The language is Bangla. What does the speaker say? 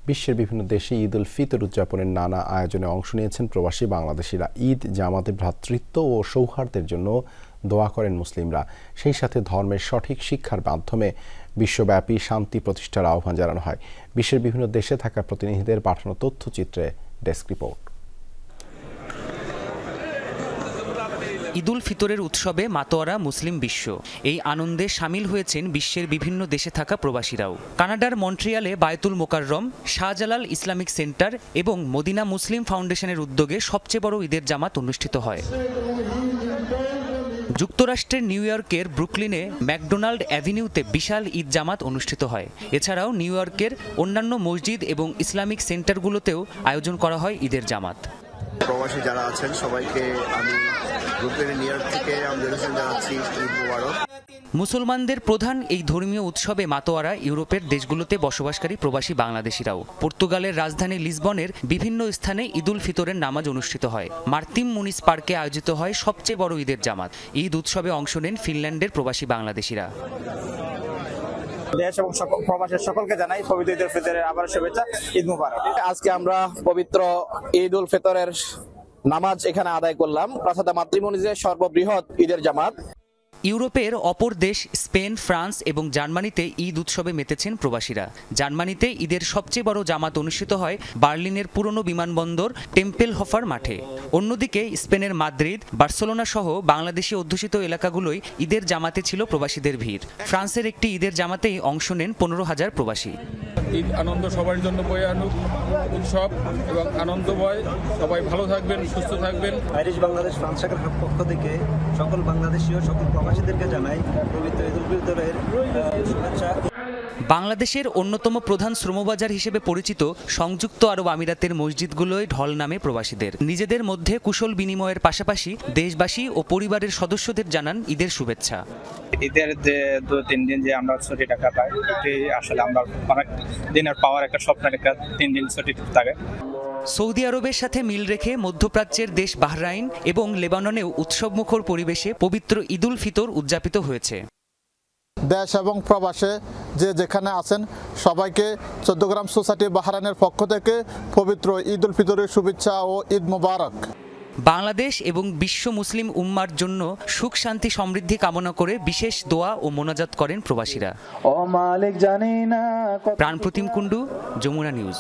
বিশ্বের বিভিন্ন দেশে ঈদ উল ফিতর উদযাপনের নানা আয়োজনে অংশ নিয়েছেন প্রবাসী বাংলাদেশিরা। ঈদ জামাতে ভ্রাতৃত্ব ও সৌহার্দ্যের জন্য দোয়া করেন মুসলিমরা। সেই সাথে ধর্মের সঠিক শিক্ষার মাধ্যমে বিশ্বব্যাপী শান্তি প্রতিষ্ঠার আহ্বান জানানো হয়। বিশ্বের বিভিন্ন দেশে থাকা প্রতিনিধিদের পাঠানো তথ্যচিত্রে ডেস্ক রিপোর্ট। ঈদ উল ফিতরের উৎসবে মাতোয়ারা মুসলিম বিশ্ব। এই আনন্দে সামিল হয়েছেন বিশ্বের বিভিন্ন দেশে থাকা প্রবাসীরাও। কানাডার মন্ট্রিয়ালে বায়তুল মোকাররম, শাহজালাল ইসলামিক সেন্টার এবং মদিনা মুসলিম ফাউন্ডেশনের উদ্যোগে সবচেয়ে বড় ঈদের জামাত অনুষ্ঠিত হয়। যুক্তরাষ্ট্রের নিউ ইয়র্কের ব্রুকলিনে ম্যাকডোনাল্ড অ্যাভিনিউতে বিশাল ঈদ জামাত অনুষ্ঠিত হয়। এছাড়াও নিউ ইয়র্কের অন্যান্য মসজিদ এবং ইসলামিক সেন্টারগুলোতেও আয়োজন করা হয় ঈদের জামাত। প্রবাসী যারা আছেন সবাইকে আমি ব্রুকলিনের নিউ ইয়র্ক থেকে জানাচ্ছি ঈদ মোবারক। মুসলমানদের প্রধান এই ধর্মীয় উৎসবে মাতোয়ারা ইউরোপের দেশগুলোতে বসবাসকারী প্রবাসী বাংলাদেশিরাও। পর্তুগালের রাজধানী লিসবনের বিভিন্ন স্থানে ঈদ উল ফিতরের নামাজ অনুষ্ঠিত হয়। মার্তিম মুনিস পার্কে আয়োজিত হয় সবচেয়ে বড় ঈদের জামাত। ঈদ উৎসবে অংশ নেন ফিনল্যান্ডের প্রবাসী বাংলাদেশিরা। দেশ এবং প্রবাসের সকলকে জানাই পবিত্র ঈদ উল ফিতরের আবার শুভেচ্ছা, ঈদ মুবারক। আজকে আমরা পবিত্র ঈদ উল ফিতরের নামাজ এখানে আদায় করলাম। প্রাসাদে মাতৃ মুনিসের সর্ববৃহৎ ঈদের জামাত। ইউরোপের অপর দেশ স্পেন, ফ্রান্স এবং জার্মানিতে ঈদ উৎসবে মেতেছেন প্রবাসীরা। জার্মানিতে ঈদের সবচেয়ে বড় জামাত অনুষ্ঠিত হয় বার্লিনের পুরনো বিমানবন্দর টেম্পেলহফার মাঠে। অন্যদিকে স্পেনের মাদ্রিদ, বার্সেলোনা সহ বাংলাদেশি অধ্যুষিত এলাকাগুলোয় ঈদের জামাতে ছিল প্রবাসীদের ভিড়। ফ্রান্সের একটি ঈদের জামাতেই অংশ নেন 15,000 প্রবাসী। ঈদ আনন্দ সবার জন্য বয়ে আনুক উৎসব এবং আনন্দময়। সবাই ভালো থাকবেন, সুস্থ থাকবেন। আইরিশ বাংলাদেশ ফ্রান্স শাখার পক্ষ থেকে সকল বাংলাদেশী ও সকল প্রবাসীদেরকে জানাই পবিত্র ঈদ উল ফিতরের শুভেচ্ছা। বাংলাদেশের অন্যতম প্রধান শ্রমবাজার হিসেবে পরিচিত সংযুক্ত আরব আমিরাতের মসজিদগুলোয় ঢল নামে প্রবাসীদের। নিজেদের মধ্যে কুশল বিনিময়ের পাশাপাশি দেশবাসী ও পরিবারের সদস্যদের জানান ঈদের শুভেচ্ছা। ঈদের যে 2-3 দিন যে আমরা ছুটি টাকা পাই, এটি আসলে আমরা অনেক দিনের পাওয়ার একটা স্বপ্নের একটা 3 দিন ছুটি থাকে। সৌদি আরবের সাথে মিল রেখে মধ্যপ্রাচ্যের দেশ বাহরাইন এবং লেবাননেও উৎসবমুখর পরিবেশে পবিত্র ঈদ উল ফিতর উদযাপিত হয়েছে। দেশ এবং প্রবাসে যে যেখানে আছেন সবাইকে চৌদ্দগ্রাম সোসাইটি বাহরাইনের পক্ষ থেকে পবিত্র ঈদ উল ফিতরের শুভেচ্ছা ও ঈদ মোবারক। বাংলাদেশ এবং বিশ্ব মুসলিম উম্মার জন্য সুখ, শান্তি, সমৃদ্ধি কামনা করে বিশেষ দোয়া ও মোনাজাত করেন প্রবাসীরা। প্রাণপ্রতিম কুণ্ডু, যমুনা নিউজ।